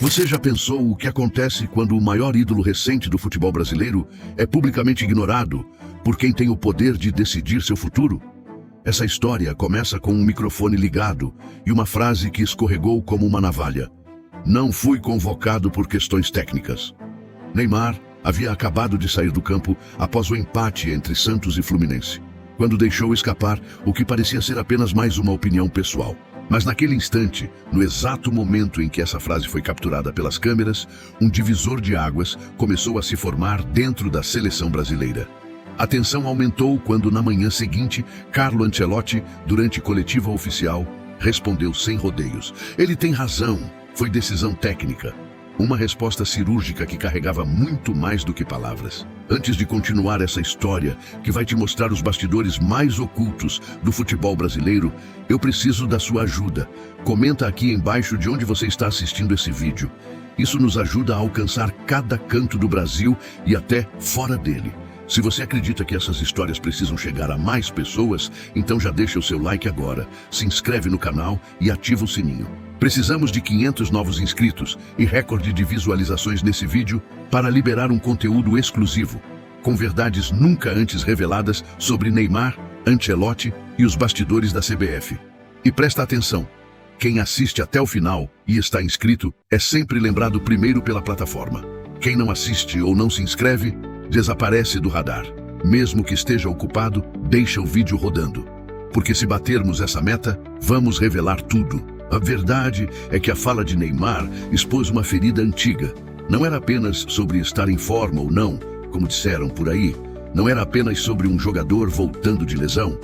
Você já pensou o que acontece quando o maior ídolo recente do futebol brasileiro é publicamente ignorado por quem tem o poder de decidir seu futuro? Essa história começa com um microfone ligado e uma frase que escorregou como uma navalha. Não fui convocado por questões técnicas. Neymar havia acabado de sair do campo após o empate entre Santos e Fluminense, quando deixou escapar o que parecia ser apenas mais uma opinião pessoal. Mas naquele instante, no exato momento em que essa frase foi capturada pelas câmeras, um divisor de águas começou a se formar dentro da seleção brasileira. A tensão aumentou quando, na manhã seguinte, Carlo Ancelotti, durante coletiva oficial, respondeu sem rodeios. Ele tem razão, foi decisão técnica. Uma resposta cirúrgica que carregava muito mais do que palavras. Antes de continuar essa história, que vai te mostrar os bastidores mais ocultos do futebol brasileiro, eu preciso da sua ajuda. Comenta aqui embaixo de onde você está assistindo esse vídeo. Isso nos ajuda a alcançar cada canto do Brasil e até fora dele. Se você acredita que essas histórias precisam chegar a mais pessoas, então já deixa o seu like agora, se inscreve no canal e ativa o sininho. Precisamos de 500 novos inscritos e recorde de visualizações nesse vídeo para liberar um conteúdo exclusivo, com verdades nunca antes reveladas sobre Neymar, Ancelotti e os bastidores da CBF. E presta atenção, quem assiste até o final e está inscrito é sempre lembrado primeiro pela plataforma. Quem não assiste ou não se inscreve, desaparece do radar. Mesmo que esteja ocupado, deixa o vídeo rodando. Porque se batermos essa meta, vamos revelar tudo. A verdade é que a fala de Neymar expôs uma ferida antiga. Não era apenas sobre estar em forma ou não, como disseram por aí. Não era apenas sobre um jogador voltando de lesão.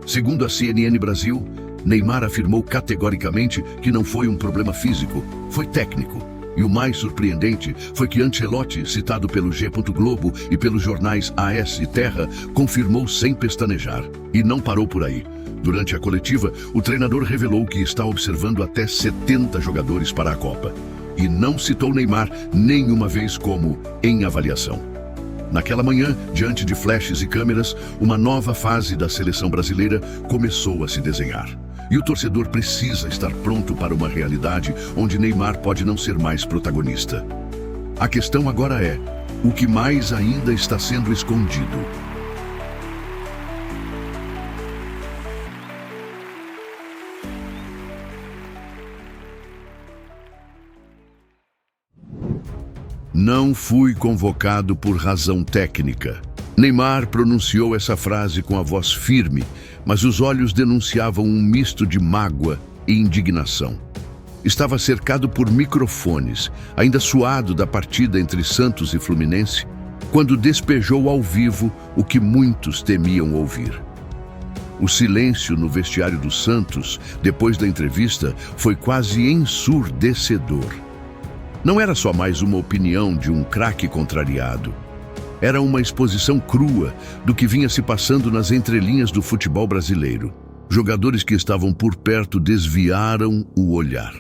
Segundo a CNN Brasil, Neymar afirmou categoricamente que não foi um problema físico, foi técnico. E o mais surpreendente foi que Ancelotti, citado pelo G. Globo e pelos jornais AS e Terra, confirmou sem pestanejar. E não parou por aí. Durante a coletiva, o treinador revelou que está observando até 70 jogadores para a Copa. E não citou Neymar nenhuma vez como em avaliação. Naquela manhã, diante de flashes e câmeras, uma nova fase da seleção brasileira começou a se desenhar. E o torcedor precisa estar pronto para uma realidade onde Neymar pode não ser mais protagonista. A questão agora é, o que mais ainda está sendo escondido? Não fui convocado por razão técnica. Neymar pronunciou essa frase com a voz firme, mas os olhos denunciavam um misto de mágoa e indignação. Estava cercado por microfones, ainda suado da partida entre Santos e Fluminense, quando despejou ao vivo o que muitos temiam ouvir. O silêncio no vestiário do Santos, depois da entrevista, foi quase ensurdecedor. Não era só mais uma opinião de um craque contrariado. Era uma exposição crua do que vinha se passando nas entrelinhas do futebol brasileiro. Jogadores que estavam por perto desviaram o olhar.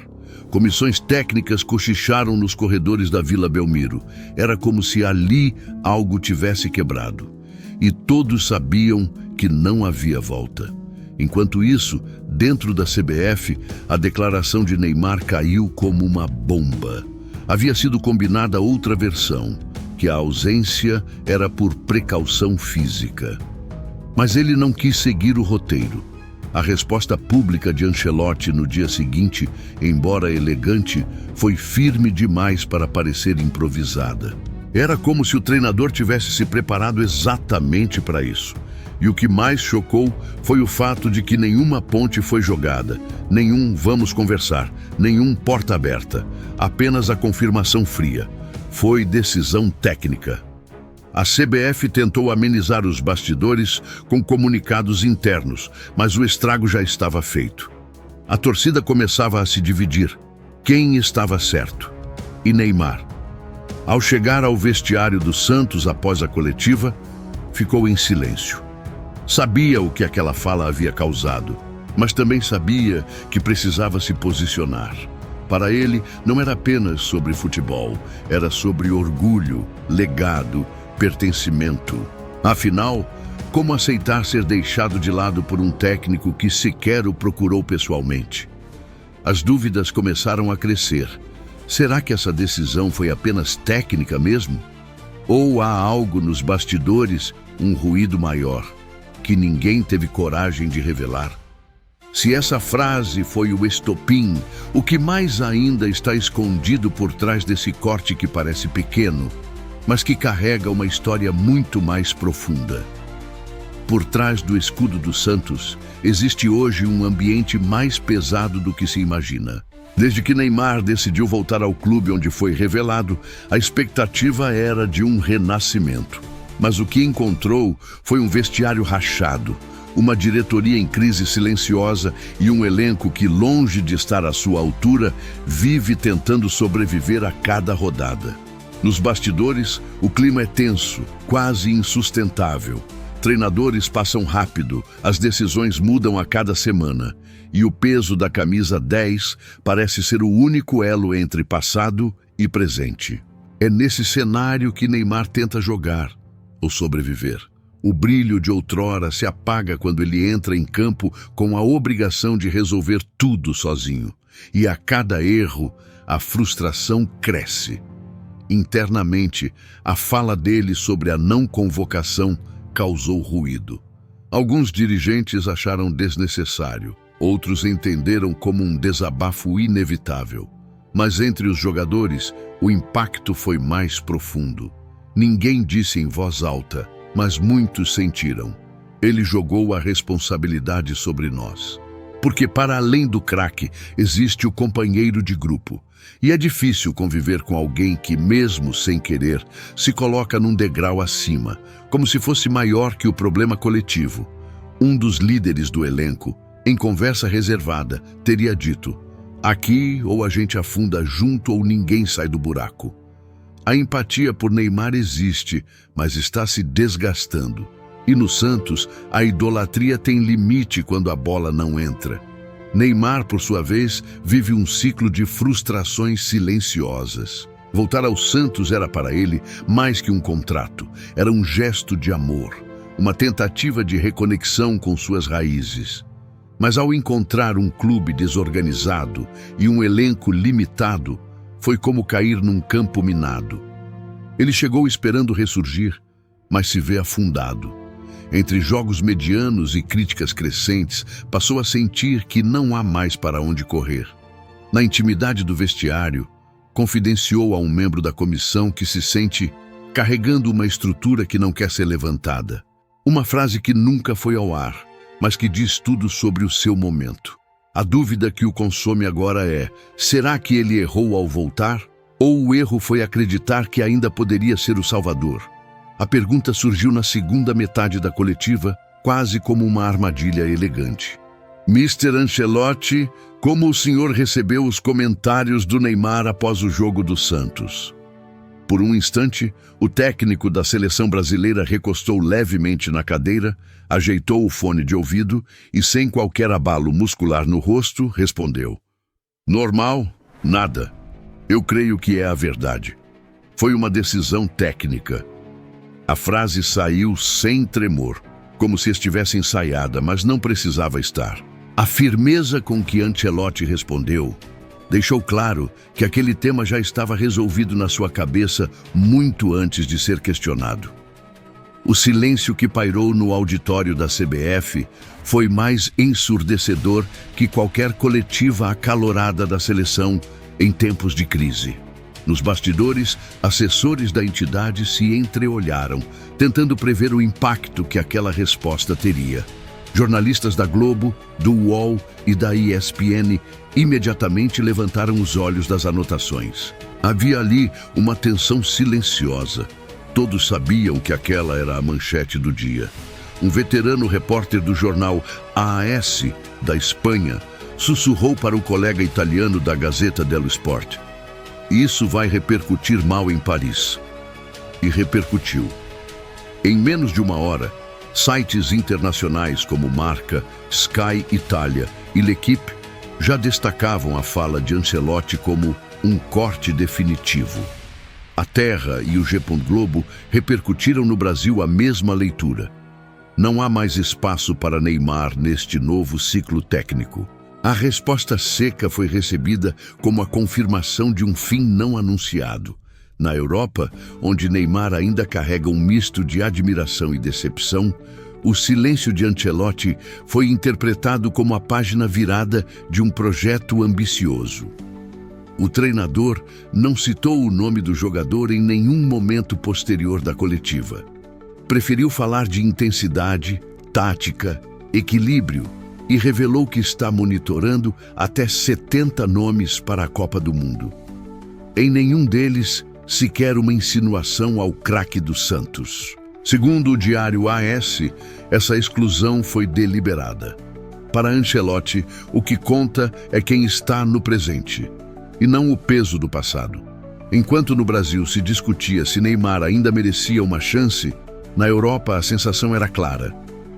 Comissões técnicas cochicharam nos corredores da Vila Belmiro. Era como se ali algo tivesse quebrado. E todos sabiam que não havia volta. Enquanto isso, dentro da CBF, a declaração de Neymar caiu como uma bomba. Havia sido combinada outra versão, que a ausência era por precaução física. Mas ele não quis seguir o roteiro. A resposta pública de Ancelotti no dia seguinte, embora elegante, foi firme demais para parecer improvisada. Era como se o treinador tivesse se preparado exatamente para isso. E o que mais chocou foi o fato de que nenhuma ponte foi jogada, nenhum vamos conversar, nenhum porta aberta, apenas a confirmação fria. Foi decisão técnica. A CBF tentou amenizar os bastidores com comunicados internos, mas o estrago já estava feito. A torcida começava a se dividir. Quem estava certo? E Neymar? Ao chegar ao vestiário do Santos após a coletiva, ficou em silêncio. Sabia o que aquela fala havia causado, mas também sabia que precisava se posicionar. Para ele, não era apenas sobre futebol, era sobre orgulho, legado, pertencimento. Afinal, como aceitar ser deixado de lado por um técnico que sequer o procurou pessoalmente? As dúvidas começaram a crescer. Será que essa decisão foi apenas técnica mesmo? Ou há algo nos bastidores, um ruído maior, que ninguém teve coragem de revelar? Se essa frase foi o estopim, o que mais ainda está escondido por trás desse corte que parece pequeno, mas que carrega uma história muito mais profunda? Por trás do escudo do Santos, existe hoje um ambiente mais pesado do que se imagina. Desde que Neymar decidiu voltar ao clube onde foi revelado, a expectativa era de um renascimento. Mas o que encontrou foi um vestiário rachado, uma diretoria em crise silenciosa e um elenco que, longe de estar à sua altura, vive tentando sobreviver a cada rodada. Nos bastidores, o clima é tenso, quase insustentável. Treinadores passam rápido, as decisões mudam a cada semana, e o peso da camisa 10 parece ser o único elo entre passado e presente. É nesse cenário que Neymar tenta jogar ou sobreviver. O brilho de outrora se apaga quando ele entra em campo com a obrigação de resolver tudo sozinho. E a cada erro, a frustração cresce. Internamente, a fala dele sobre a não convocação causou ruído. Alguns dirigentes acharam desnecessário, outros entenderam como um desabafo inevitável. Mas entre os jogadores, o impacto foi mais profundo. Ninguém disse em voz alta, mas muitos sentiram. Ele jogou a responsabilidade sobre nós. Porque para além do craque, existe o companheiro de grupo. E é difícil conviver com alguém que, mesmo sem querer, se coloca num degrau acima, como se fosse maior que o problema coletivo. Um dos líderes do elenco, em conversa reservada, teria dito: aqui ou a gente afunda junto ou ninguém sai do buraco. A empatia por Neymar existe, mas está se desgastando. E no Santos, a idolatria tem limite quando a bola não entra. Neymar, por sua vez, vive um ciclo de frustrações silenciosas. Voltar ao Santos era para ele mais que um contrato, era um gesto de amor, uma tentativa de reconexão com suas raízes. Mas ao encontrar um clube desorganizado e um elenco limitado, foi como cair num campo minado. Ele chegou esperando ressurgir, mas se vê afundado. Entre jogos medianos e críticas crescentes, passou a sentir que não há mais para onde correr. Na intimidade do vestiário, confidenciou a um membro da comissão que se sente carregando uma estrutura que não quer ser levantada. Uma frase que nunca foi ao ar, mas que diz tudo sobre o seu momento. A dúvida que o consome agora é: será que ele errou ao voltar? Ou o erro foi acreditar que ainda poderia ser o salvador? A pergunta surgiu na segunda metade da coletiva, quase como uma armadilha elegante. Mr. Ancelotti, como o senhor recebeu os comentários do Neymar após o jogo do Santos? Por um instante, o técnico da seleção brasileira recostou levemente na cadeira, ajeitou o fone de ouvido e, sem qualquer abalo muscular no rosto, respondeu: normal, nada. Eu creio que é a verdade. Foi uma decisão técnica. A frase saiu sem tremor, como se estivesse ensaiada, mas não precisava estar. A firmeza com que Ancelotti respondeu deixou claro que aquele tema já estava resolvido na sua cabeça muito antes de ser questionado. O silêncio que pairou no auditório da CBF foi mais ensurdecedor que qualquer coletiva acalorada da seleção em tempos de crise. Nos bastidores, assessores da entidade se entreolharam, tentando prever o impacto que aquela resposta teria. Jornalistas da Globo, do UOL e da ESPN imediatamente levantaram os olhos das anotações. Havia ali uma tensão silenciosa. Todos sabiam que aquela era a manchete do dia. Um veterano repórter do jornal AS, da Espanha, sussurrou para o colega italiano da Gazzetta dello Sport: isso vai repercutir mal em Paris. E repercutiu. Em menos de uma hora, sites internacionais como Marca, Sky Itália e L'Equipe já destacavam a fala de Ancelotti como um corte definitivo. A Terra e o G. Globo repercutiram no Brasil a mesma leitura. Não há mais espaço para Neymar neste novo ciclo técnico. A resposta seca foi recebida como a confirmação de um fim não anunciado. Na Europa, onde Neymar ainda carrega um misto de admiração e decepção, o silêncio de Ancelotti foi interpretado como a página virada de um projeto ambicioso. O treinador não citou o nome do jogador em nenhum momento posterior da coletiva. Preferiu falar de intensidade, tática, equilíbrio e revelou que está monitorando até 70 nomes para a Copa do Mundo. Em nenhum deles, sequer uma insinuação ao craque do Santos. Segundo o diário AS, essa exclusão foi deliberada. Para Ancelotti, o que conta é quem está no presente, e não o peso do passado. Enquanto no Brasil se discutia se Neymar ainda merecia uma chance, na Europa a sensação era clara.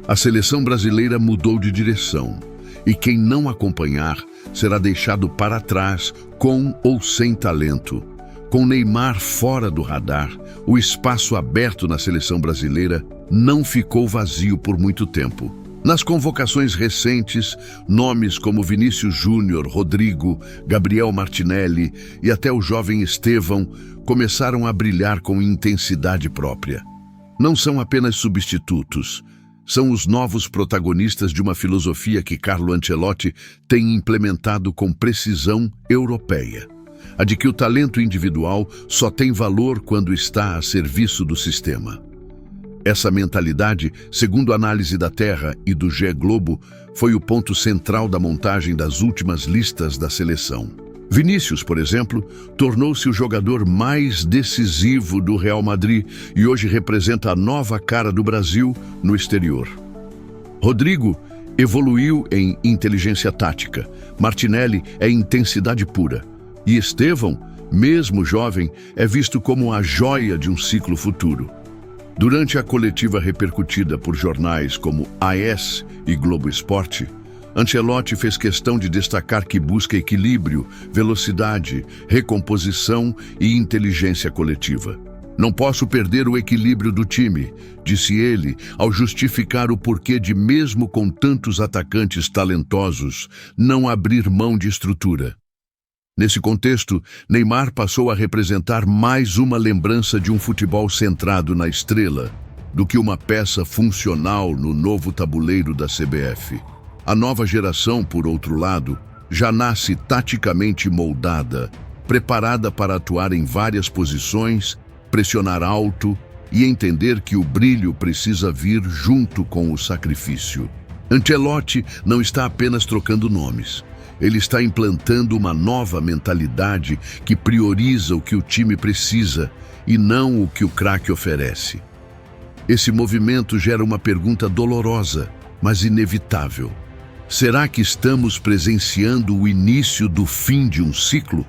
A seleção brasileira mudou de direção, e quem não acompanhar será deixado para trás com ou sem talento. Com Neymar fora do radar, o espaço aberto na seleção brasileira não ficou vazio por muito tempo. Nas convocações recentes, nomes como Vinícius Júnior, Rodrigo, Gabriel Martinelli e até o jovem Estevão começaram a brilhar com intensidade própria. Não são apenas substitutos, são os novos protagonistas de uma filosofia que Carlo Ancelotti tem implementado com precisão europeia. A de que o talento individual só tem valor quando está a serviço do sistema. Essa mentalidade, segundo a análise da Terra e do GE Globo, foi o ponto central da montagem das últimas listas da seleção. Vinícius, por exemplo, tornou-se o jogador mais decisivo do Real Madrid e hoje representa a nova cara do Brasil no exterior. Rodrigo evoluiu em inteligência tática, Martinelli é intensidade pura. E Estevão, mesmo jovem, é visto como a joia de um ciclo futuro. Durante a coletiva repercutida por jornais como AS e Globo Esporte, Ancelotti fez questão de destacar que busca equilíbrio, velocidade, recomposição e inteligência coletiva. Não posso perder o equilíbrio do time, disse ele, ao justificar o porquê de, mesmo com tantos atacantes talentosos, não abrir mão de estrutura. Nesse contexto, Neymar passou a representar mais uma lembrança de um futebol centrado na estrela do que uma peça funcional no novo tabuleiro da CBF. A nova geração, por outro lado, já nasce taticamente moldada, preparada para atuar em várias posições, pressionar alto e entender que o brilho precisa vir junto com o sacrifício. Ancelotti não está apenas trocando nomes. Ele está implantando uma nova mentalidade que prioriza o que o time precisa e não o que o craque oferece. Esse movimento gera uma pergunta dolorosa, mas inevitável. Será que estamos presenciando o início do fim de um ciclo?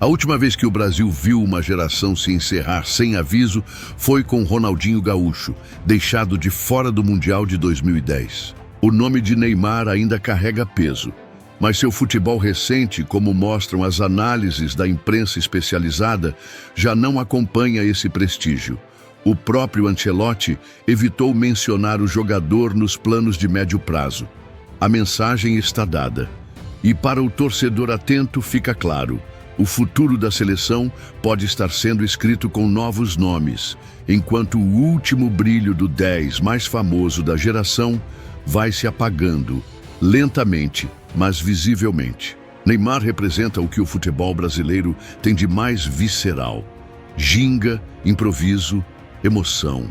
A última vez que o Brasil viu uma geração se encerrar sem aviso foi com Ronaldinho Gaúcho, deixado de fora do Mundial de 2010. O nome de Neymar ainda carrega peso. Mas seu futebol recente, como mostram as análises da imprensa especializada, já não acompanha esse prestígio. O próprio Ancelotti evitou mencionar o jogador nos planos de médio prazo. A mensagem está dada. E para o torcedor atento fica claro, o futuro da seleção pode estar sendo escrito com novos nomes, enquanto o último brilho do 10 mais famoso da geração vai se apagando, lentamente, mas visivelmente. Neymar representa o que o futebol brasileiro tem de mais visceral: ginga, improviso, emoção.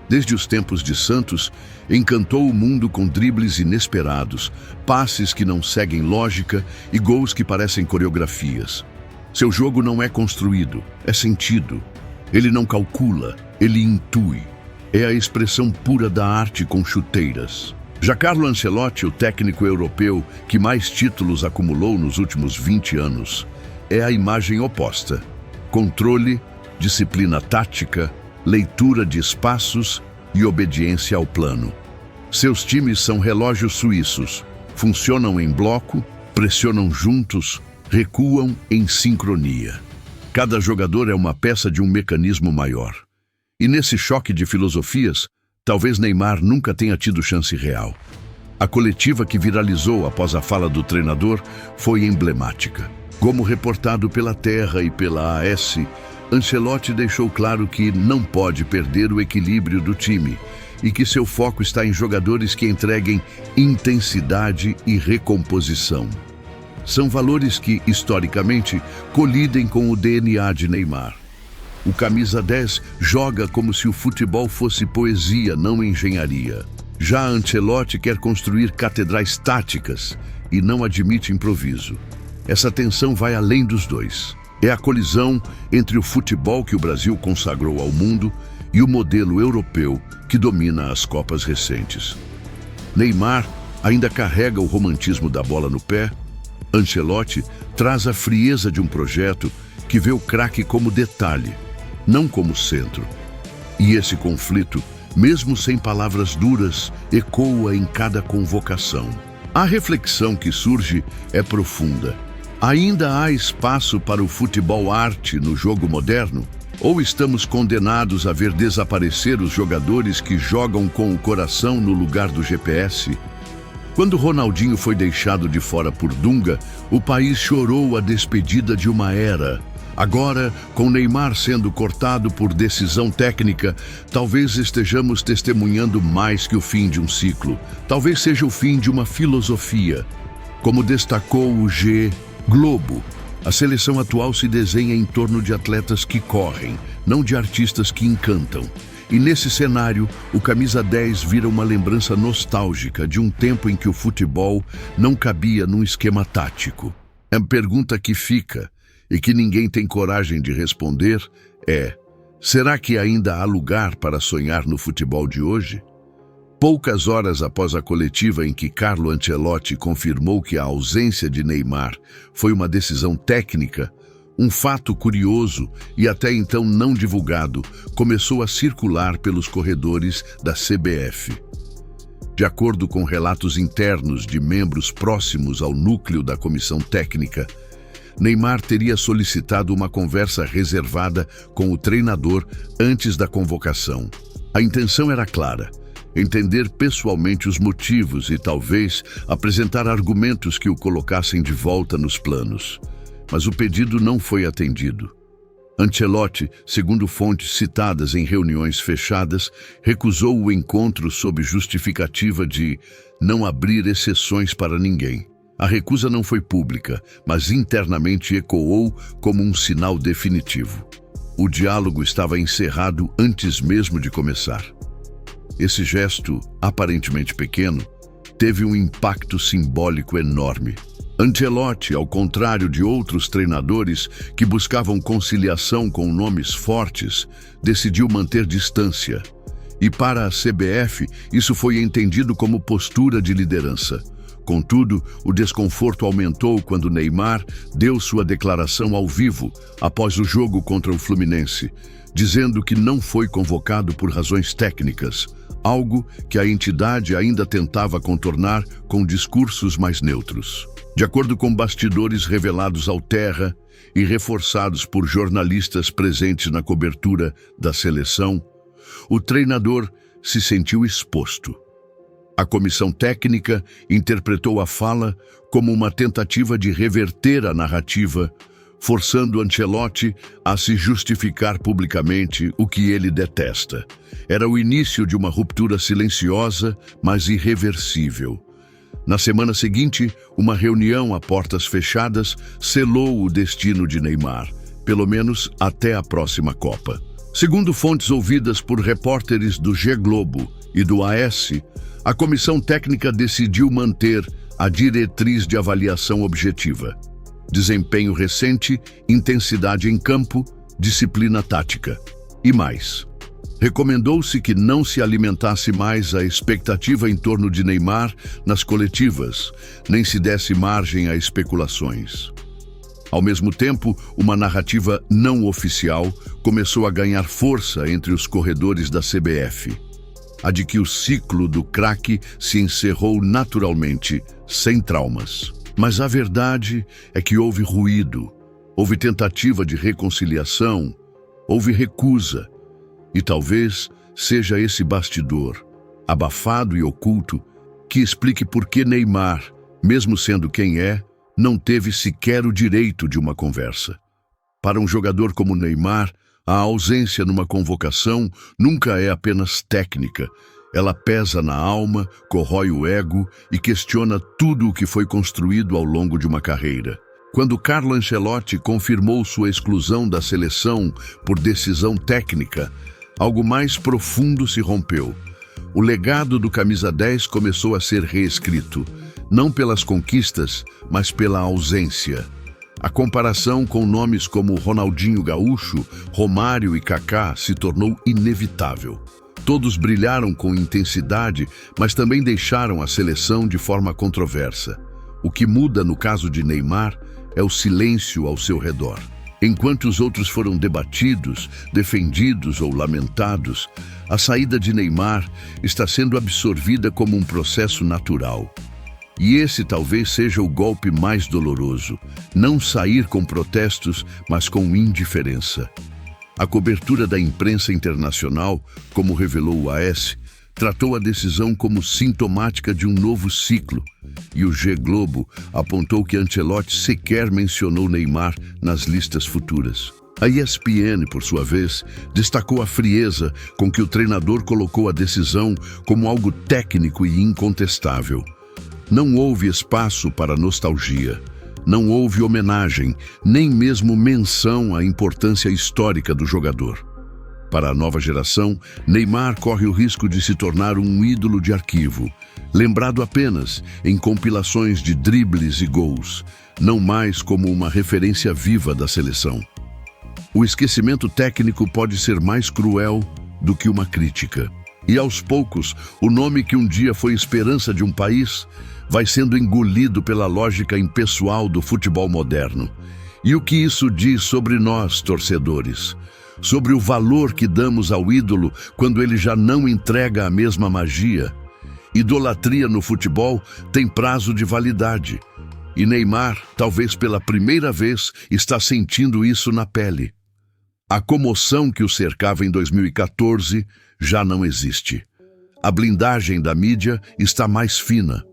Desde os tempos de Santos, encantou o mundo com dribles inesperados, passes que não seguem lógica e gols que parecem coreografias. Seu jogo não é construído, é sentido. Ele não calcula, ele intui. É a expressão pura da arte com chuteiras. Já Carlo Ancelotti, o técnico europeu que mais títulos acumulou nos últimos 20 anos, é a imagem oposta. Controle, disciplina tática, leitura de espaços e obediência ao plano. Seus times são relógios suíços, funcionam em bloco, pressionam juntos, recuam em sincronia. Cada jogador é uma peça de um mecanismo maior. E nesse choque de filosofias, talvez Neymar nunca tenha tido chance real. A coletiva que viralizou após a fala do treinador foi emblemática. Como reportado pela Terra e pela AS, Ancelotti deixou claro que não pode perder o equilíbrio do time e que seu foco está em jogadores que entreguem intensidade e recomposição. São valores que, historicamente, colidem com o DNA de Neymar. O camisa 10 joga como se o futebol fosse poesia, não engenharia. Já Ancelotti quer construir catedrais táticas e não admite improviso. Essa tensão vai além dos dois. É a colisão entre o futebol que o Brasil consagrou ao mundo e o modelo europeu que domina as Copas recentes. Neymar ainda carrega o romantismo da bola no pé. Ancelotti traz a frieza de um projeto que vê o craque como detalhe, não como centro. E esse conflito, mesmo sem palavras duras, ecoa em cada convocação. A reflexão que surge é profunda. Ainda há espaço para o futebol arte no jogo moderno? Ou estamos condenados a ver desaparecer os jogadores que jogam com o coração no lugar do GPS? Quando Ronaldinho foi deixado de fora por Dunga, o país chorou a despedida de uma era. Agora, com Neymar sendo cortado por decisão técnica, talvez estejamos testemunhando mais que o fim de um ciclo. Talvez seja o fim de uma filosofia. Como destacou o Globo, a seleção atual se desenha em torno de atletas que correm, não de artistas que encantam. E nesse cenário, o camisa 10 vira uma lembrança nostálgica de um tempo em que o futebol não cabia num esquema tático. A pergunta que fica, e que ninguém tem coragem de responder, é: será que ainda há lugar para sonhar no futebol de hoje? Poucas horas após a coletiva em que Carlo Ancelotti confirmou que a ausência de Neymar foi uma decisão técnica, um fato curioso e até então não divulgado começou a circular pelos corredores da CBF. De acordo com relatos internos de membros próximos ao núcleo da comissão técnica, Neymar teria solicitado uma conversa reservada com o treinador antes da convocação. A intenção era clara: entender pessoalmente os motivos e talvez apresentar argumentos que o colocassem de volta nos planos. Mas o pedido não foi atendido. Ancelotti, segundo fontes citadas em reuniões fechadas, recusou o encontro sob justificativa de não abrir exceções para ninguém. A recusa não foi pública, mas internamente ecoou como um sinal definitivo. O diálogo estava encerrado antes mesmo de começar. Esse gesto, aparentemente pequeno, teve um impacto simbólico enorme. Ancelotti, ao contrário de outros treinadores que buscavam conciliação com nomes fortes, decidiu manter distância. E para a CBF, isso foi entendido como postura de liderança. Contudo, o desconforto aumentou quando Neymar deu sua declaração ao vivo após o jogo contra o Fluminense, dizendo que não foi convocado por razões técnicas, algo que a entidade ainda tentava contornar com discursos mais neutros. De acordo com bastidores revelados ao Terra e reforçados por jornalistas presentes na cobertura da seleção, o treinador se sentiu exposto. A comissão técnica interpretou a fala como uma tentativa de reverter a narrativa, forçando Ancelotti a se justificar publicamente o que ele detesta. Era o início de uma ruptura silenciosa, mas irreversível. Na semana seguinte, uma reunião a portas fechadas selou o destino de Neymar, pelo menos até a próxima Copa. Segundo fontes ouvidas por repórteres do Globo e do AS, a comissão técnica decidiu manter a diretriz de avaliação objetiva: desempenho recente, intensidade em campo, disciplina tática. E mais. Recomendou-se que não se alimentasse mais a expectativa em torno de Neymar nas coletivas, nem se desse margem a especulações. Ao mesmo tempo, uma narrativa não oficial começou a ganhar força entre os corredores da CBF. A de que o ciclo do craque se encerrou naturalmente, sem traumas. Mas a verdade é que houve ruído, houve tentativa de reconciliação, houve recusa. E talvez seja esse bastidor, abafado e oculto, que explique por que Neymar, mesmo sendo quem é, não teve sequer o direito de uma conversa. Para um jogador como Neymar, a ausência numa convocação nunca é apenas técnica. Ela pesa na alma, corrói o ego e questiona tudo o que foi construído ao longo de uma carreira. Quando Carlo Ancelotti confirmou sua exclusão da seleção por decisão técnica, algo mais profundo se rompeu. O legado do camisa 10 começou a ser reescrito, não pelas conquistas, mas pela ausência. A comparação com nomes como Ronaldinho Gaúcho, Romário e Kaká se tornou inevitável. Todos brilharam com intensidade, mas também deixaram a seleção de forma controversa. O que muda no caso de Neymar é o silêncio ao seu redor. Enquanto os outros foram debatidos, defendidos ou lamentados, a saída de Neymar está sendo absorvida como um processo natural. E esse talvez seja o golpe mais doloroso: não sair com protestos, mas com indiferença. A cobertura da imprensa internacional, como revelou o AS, tratou a decisão como sintomática de um novo ciclo, e o G Globo apontou que Ancelotti sequer mencionou Neymar nas listas futuras. A ESPN, por sua vez, destacou a frieza com que o treinador colocou a decisão como algo técnico e incontestável. Não houve espaço para nostalgia, não houve homenagem, nem mesmo menção à importância histórica do jogador. Para a nova geração, Neymar corre o risco de se tornar um ídolo de arquivo, lembrado apenas em compilações de dribles e gols, não mais como uma referência viva da seleção. O esquecimento técnico pode ser mais cruel do que uma crítica. E aos poucos, o nome que um dia foi esperança de um país vai sendo engolido pela lógica impessoal do futebol moderno. E o que isso diz sobre nós, torcedores? Sobre o valor que damos ao ídolo quando ele já não entrega a mesma magia? Idolatria no futebol tem prazo de validade. E Neymar, talvez pela primeira vez, está sentindo isso na pele. A comoção que o cercava em 2014 já não existe. A blindagem da mídia está mais fina.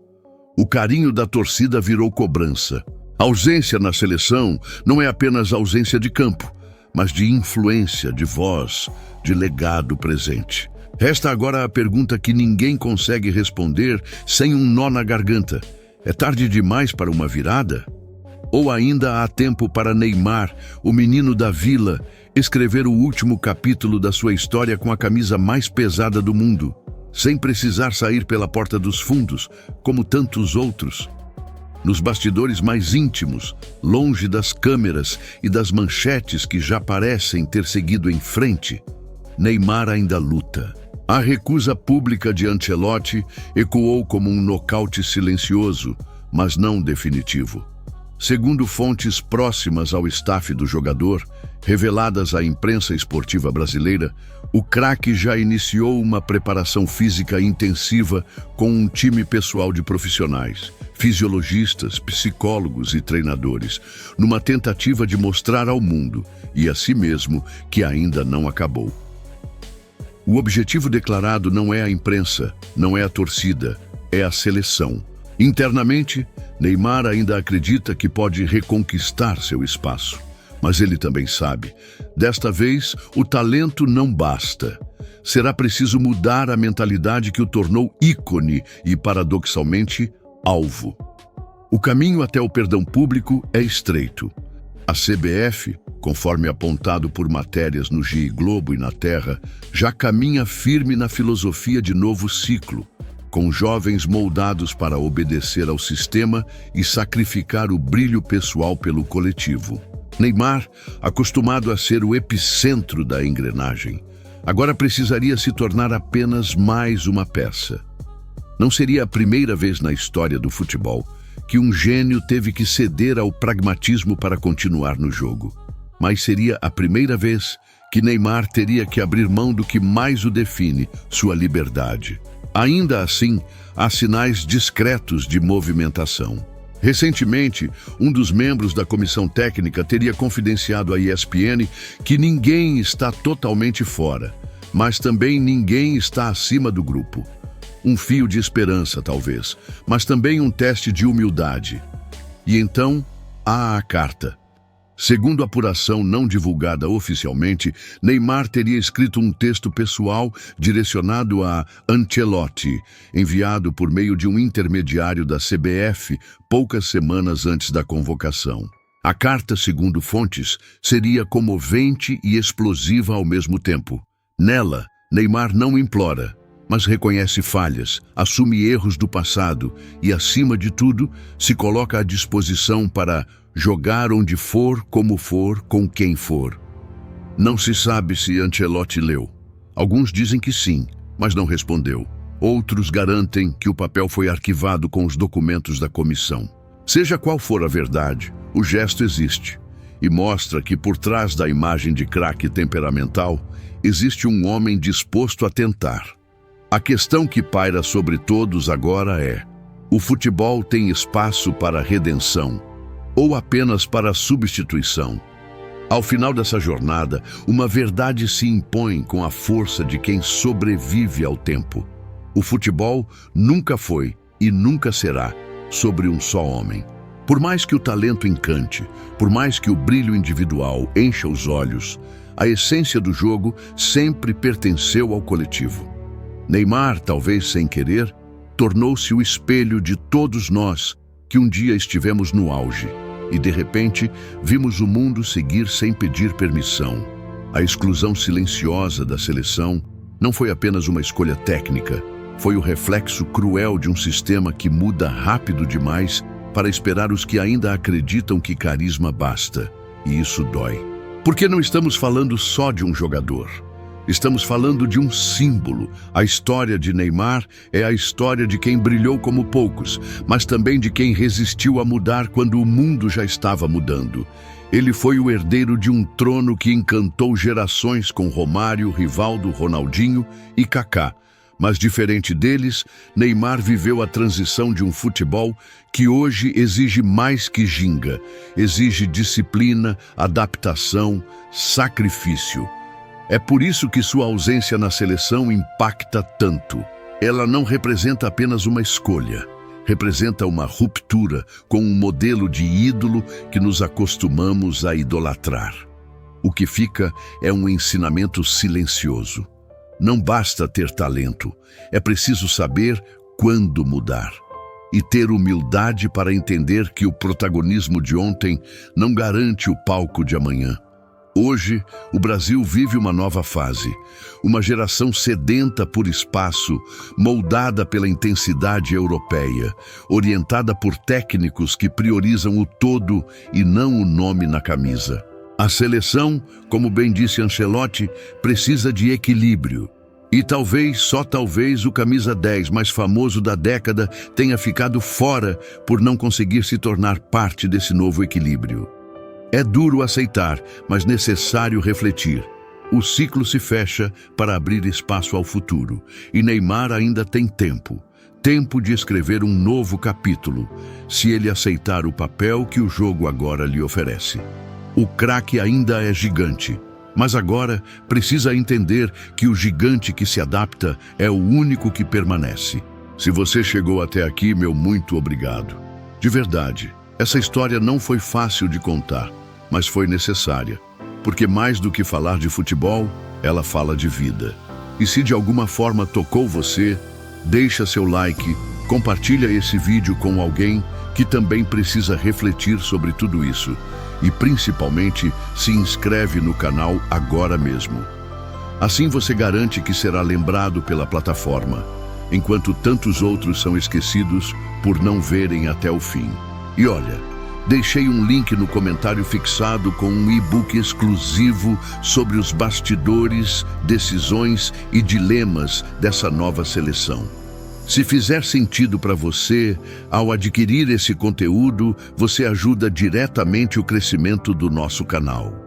O carinho da torcida virou cobrança. A ausência na seleção não é apenas ausência de campo, mas de influência, de voz, de legado presente. Resta agora a pergunta que ninguém consegue responder sem um nó na garganta. É tarde demais para uma virada? Ou ainda há tempo para Neymar, o menino da vila, escrever o último capítulo da sua história com a camisa mais pesada do mundo, sem precisar sair pela porta dos fundos, como tantos outros? Nos bastidores mais íntimos, longe das câmeras e das manchetes que já parecem ter seguido em frente, Neymar ainda luta. A recusa pública de Ancelotti ecoou como um nocaute silencioso, mas não definitivo. Segundo fontes próximas ao staff do jogador, reveladas à imprensa esportiva brasileira, o craque já iniciou uma preparação física intensiva com um time pessoal de profissionais, fisiologistas, psicólogos e treinadores, numa tentativa de mostrar ao mundo e a si mesmo que ainda não acabou. O objetivo declarado não é a imprensa, não é a torcida, é a seleção. Internamente, Neymar ainda acredita que pode reconquistar seu espaço. Mas ele também sabe, desta vez, o talento não basta. Será preciso mudar a mentalidade que o tornou ícone e, paradoxalmente, alvo. O caminho até o perdão público é estreito. A CBF, conforme apontado por matérias no G Globo e na Terra, já caminha firme na filosofia de novo ciclo, com jovens moldados para obedecer ao sistema e sacrificar o brilho pessoal pelo coletivo. Neymar, acostumado a ser o epicentro da engrenagem, agora precisaria se tornar apenas mais uma peça. Não seria a primeira vez na história do futebol que um gênio teve que ceder ao pragmatismo para continuar no jogo. Mas seria a primeira vez que Neymar teria que abrir mão do que mais o define, sua liberdade. Ainda assim, há sinais discretos de movimentação. Recentemente, um dos membros da comissão técnica teria confidenciado à ESPN que ninguém está totalmente fora, mas também ninguém está acima do grupo. um fio de esperança, talvez, mas também um teste de humildade. E então, há a carta. Segundo a apuração não divulgada oficialmente, Neymar teria escrito um texto pessoal direcionado a Ancelotti, enviado por meio de um intermediário da CBF poucas semanas antes da convocação. A carta, segundo fontes, seria comovente e explosiva ao mesmo tempo. Nela, Neymar não implora, mas reconhece falhas, assume erros do passado e, acima de tudo, se coloca à disposição para jogar onde for, como for, com quem for. Não se sabe se Ancelotti leu. Alguns dizem que sim, mas não respondeu. Outros garantem que o papel foi arquivado com os documentos da comissão. Seja qual for a verdade, o gesto existe e mostra que por trás da imagem de craque temperamental existe um homem disposto a tentar. A questão que paira sobre todos agora é: o futebol tem espaço para redenção ou apenas para substituição? Ao final dessa jornada, uma verdade se impõe com a força de quem sobrevive ao tempo. O futebol nunca foi e nunca será sobre um só homem. Por mais que o talento encante, por mais que o brilho individual encha os olhos, a essência do jogo sempre pertenceu ao coletivo. Neymar, talvez sem querer, tornou-se o espelho de todos nós que um dia estivemos no auge e, de repente, vimos o mundo seguir sem pedir permissão. A exclusão silenciosa da seleção não foi apenas uma escolha técnica, foi o reflexo cruel de um sistema que muda rápido demais para esperar os que ainda acreditam que carisma basta. E isso dói. Porque não estamos falando só de um jogador. Estamos falando de um símbolo. A história de Neymar é a história de quem brilhou como poucos, mas também de quem resistiu a mudar quando o mundo já estava mudando. Ele foi o herdeiro de um trono que encantou gerações com Romário, Rivaldo, Ronaldinho e Kaká. Mas diferente deles, Neymar viveu a transição de um futebol que hoje exige mais que ginga. Exige disciplina, adaptação, sacrifício. É por isso que sua ausência na seleção impacta tanto. Ela não representa apenas uma escolha, representa uma ruptura com um modelo de ídolo que nos acostumamos a idolatrar. O que fica é um ensinamento silencioso. Não basta ter talento, é preciso saber quando mudar. E ter humildade para entender que o protagonismo de ontem não garante o palco de amanhã. Hoje, o Brasil vive uma nova fase, uma geração sedenta por espaço, moldada pela intensidade europeia, orientada por técnicos que priorizam o todo e não o nome na camisa. A seleção, como bem disse Ancelotti, precisa de equilíbrio. E talvez, só talvez, o camisa 10 mais famoso da década tenha ficado fora por não conseguir se tornar parte desse novo equilíbrio. É duro aceitar, mas necessário refletir. O ciclo se fecha para abrir espaço ao futuro, e Neymar ainda tem tempo. Tempo de escrever um novo capítulo, se ele aceitar o papel que o jogo agora lhe oferece. O craque ainda é gigante, mas agora precisa entender que o gigante que se adapta é o único que permanece. Se você chegou até aqui, meu muito obrigado. De verdade. Essa história não foi fácil de contar, mas foi necessária, porque mais do que falar de futebol, ela fala de vida. E se de alguma forma tocou você, deixa seu like, compartilha esse vídeo com alguém que também precisa refletir sobre tudo isso e principalmente se inscreve no canal agora mesmo. Assim você garante que será lembrado pela plataforma, enquanto tantos outros são esquecidos por não verem até o fim. E olha, deixei um link no comentário fixado com um e-book exclusivo sobre os bastidores, decisões e dilemas dessa nova seleção. Se fizer sentido para você, ao adquirir esse conteúdo, você ajuda diretamente o crescimento do nosso canal.